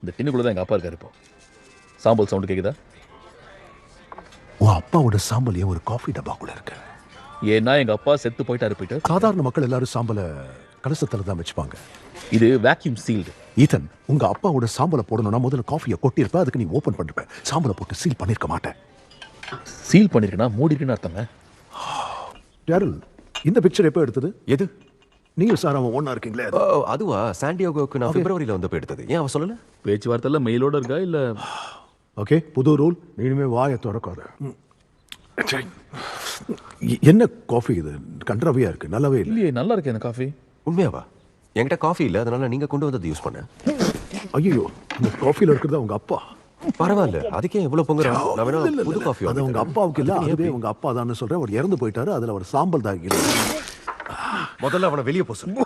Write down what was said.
இந்த டின்னுக்குள்ள தான் எங்கள் அப்பா இருக்காரு இப்போ. சாம்பல் சவுண்டு கேட்குதா? உன் அப்பாவோட சாம்பல் ஏன் ஒரு காஃபி டப்பாக்குள்ள இருக்கு? ஏன்னா எங்கள் அப்பா செத்து போயிட்டாரு பீட்டர். சாதாரண மக்கள் எல்லாரும் சாம்பலை கலசத்துல தான் வச்சுப்பாங்க. இது வேக்யூம் சீல்டு. ஈதன், உங்க அப்பாவோட சாம்பலை போடணும்னா முதல்ல காஃபியை கொட்டியிருப்ப, அதுக்கு நீ ஓபன் பண்ணிருப்ப. சாம்பலை போட்டு சீல் பண்ணிருக்க மாட்டேன். சீல் பண்ணிருக்கேன்னா மூடி இருக்குன்னு அர்த்தங்க. டேரல், இந்த பிக்சர் எப்போ எடுத்தது? எது? நீங்க சார் அவன் ஒண்ணா இருக்கீங்களே. ஓ, அதுவா? சாண்டியாகோக்கு நான் பிப்ரவரியில வந்தப்ப எடுத்தது. ஏன் அவன் சொல்லல? பேச்சுவார்த்தையில் மெயிலோட இருக்கா இல்லை? ஓகே, புது ரூல். இனிமே வாயை திறக்காத. என்ன காஃபி இது? கன்றாவியா இருக்கு, நல்லாவே இல்லை. இல்லையே, நல்லா இருக்கு இந்த காஃபி. உண்மையாவா? என்கிட்ட காஃபி இல்ல, அதனால நீங்க கொண்டு வந்தது யூஸ் பண்ணேன். ஐயோ, இந்த காஃபில இருக்கிறது உங்க அப்பா. பரவாயில்ல, அதுக்கே எவ்வளவு பொங்குறா? நான் வேணா புது காஃபி அது உங்க அப்பாவுக்கு இல்ல, அதுவே உங்க அப்பா தான் சொல்றேன். அவர் இறந்து போயிட்டாரு, அதுல அவர் சாம்பல் தான் இல்லை. முதல்ல அவனை வெளியே போ சொல்லு.